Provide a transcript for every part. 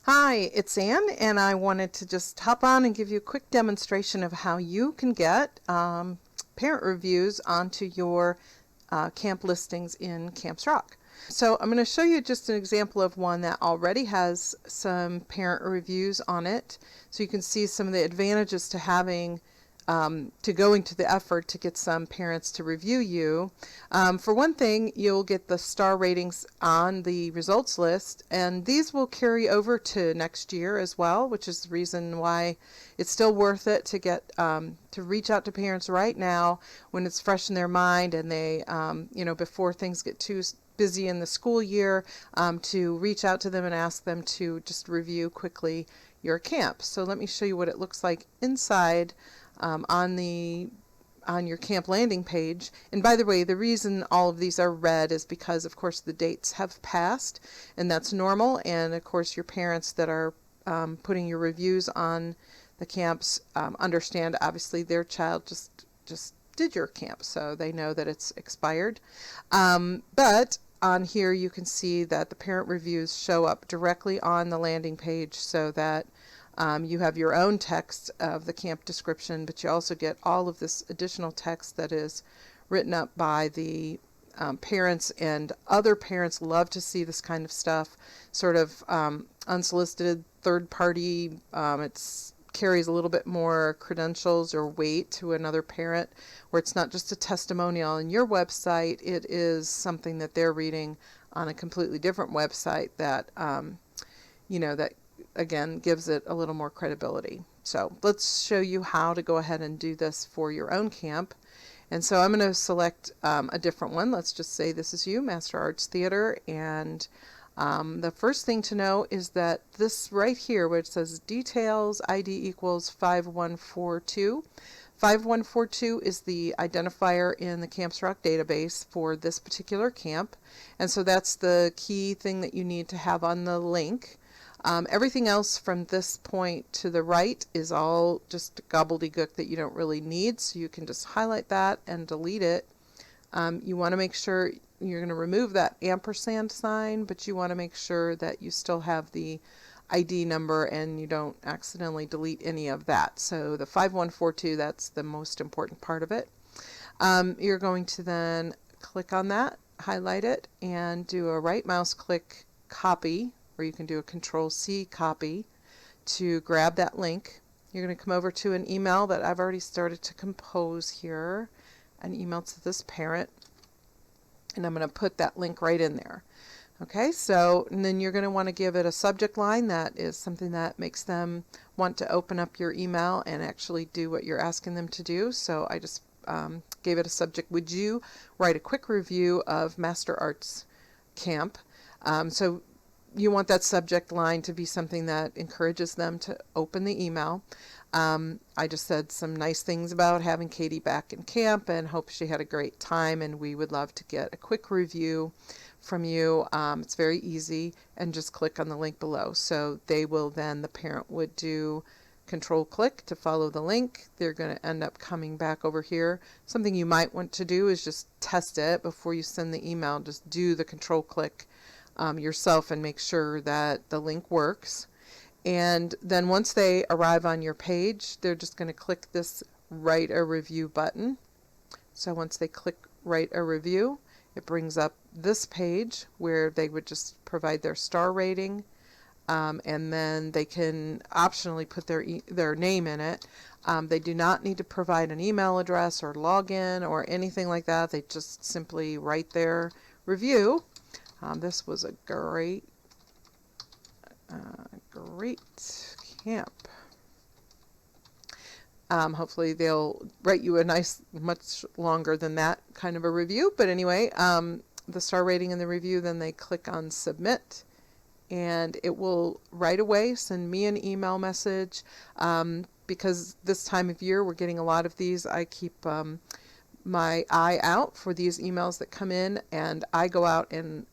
Hi, it's Ann, and I wanted to just hop on and give you a quick demonstration of how you can get parent reviews onto your camp listings in Camps Rock. So I'm going to show you just an example of one that already has some parent reviews on it, so you can see some of the advantages to having to going to the effort to get some parents to review you. For one thing, you'll get the star ratings on the results list, and these will carry over to next year as well, which is the reason why it's still worth it to get to reach out to parents right now when it's fresh in their mind, and they, before things get too busy in the school year, to reach out to them and ask them to just review quickly your camp. So let me show you what it looks like inside on your camp landing page. And by the way, the reason all of these are red is because, of course, the dates have passed, and that's normal. And of course, your parents that are putting your reviews on the camps understand, obviously, their child just did your camp, so they know that it's expired. But on here, you can see that the parent reviews show up directly on the landing page, so that you have your own text of the camp description, but you also get all of this additional text that is written up by the parents, and other parents love to see this kind of stuff, sort of unsolicited third party. It carries a little bit more credentials or weight to another parent, where it's not just a testimonial on your website, it is something that they're reading on a completely different website that, that again gives it a little more credibility. So let's show you how to go ahead and do this for your own camp. And so I'm going to select a different one. Let's just say this is you, Master Arts Theater, and the first thing to know is that this right here, where it says details ID equals 5142, 5142 is the identifier in the Camps Rock database for this particular camp, and so that's the key thing that you need to have on the link. Everything else from this point to the right is all just gobbledygook that you don't really need, so you can just highlight that and delete it. You want to make sure you're going to remove that ampersand sign, but you want to make sure that you still have the ID number and you don't accidentally delete any of that. So the 5142, that's the most important part of it. You're going to then click on that, highlight it, and do a right mouse click copy, or you can do a Control-C copy to grab that link. You're going to come over to an email that I've already started to compose here, an email to this parent, and I'm going to put that link right in there. Okay, so and then you're going to want to give it a subject line that is something that makes them want to open up your email and actually do what you're asking them to do. So I just gave it a subject: would you write a quick review of Master Arts Camp? So you want that subject line to be something that encourages them to open the email. I just said some nice things about having Katie back in camp and hope she had a great time, and we would love to get a quick review from you. It's very easy, and just click on the link below. So they will then, the parent would do Control click to follow the link. They're going to end up coming back over here. Something you might want to do is just test it before you send the email. Just do the Control click yourself and make sure that the link works. And then once they arrive on your page, they're just going to click this write a review button. So once they click write a review, it brings up this page where they would just provide their star rating, and then they can optionally put their name in it. They do not need to provide an email address or login or anything like that. They just simply write their review. This was a great camp. Hopefully they'll write you a nice, much longer than that kind of a review. But anyway, the star rating and the review, then they click on submit, and it will right away send me an email message. Because this time of year we're getting a lot of these, I keep my eye out for these emails that come in, and I go out and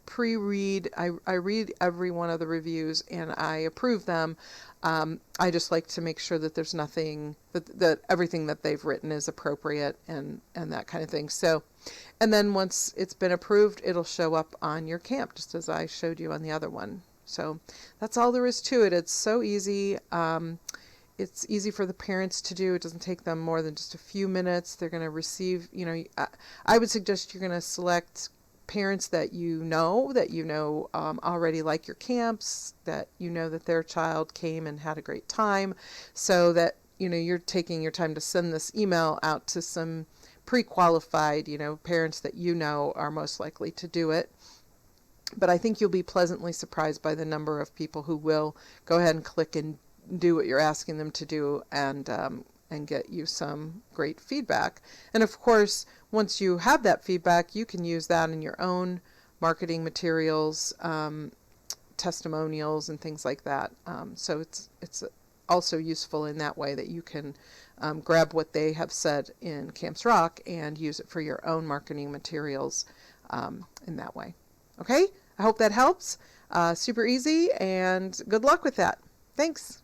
pre-read. I read every one of the reviews and I approve them. I just like to make sure that there's nothing, that everything that they've written is appropriate and that kind of thing. So, and then once it's been approved, it'll show up on your camp, just as I showed you on the other one. So that's all there is to it. It's so easy. It's easy for the parents to do. It doesn't take them more than just a few minutes. They're going to receive, I would suggest you're going to select parents that you know already like your camps, that that their child came and had a great time, so that you're taking your time to send this email out to some pre-qualified parents that are most likely to do it. But I think you'll be pleasantly surprised by the number of people who will go ahead and click and do what you're asking them to do, and get you some great feedback. And of course, once you have that feedback, you can use that in your own marketing materials, testimonials, and things like that. So it's also useful in that way, that you can grab what they have said in Camps Rock and use it for your own marketing materials in that way. Okay, I hope that helps. Super easy, and good luck with that. Thanks.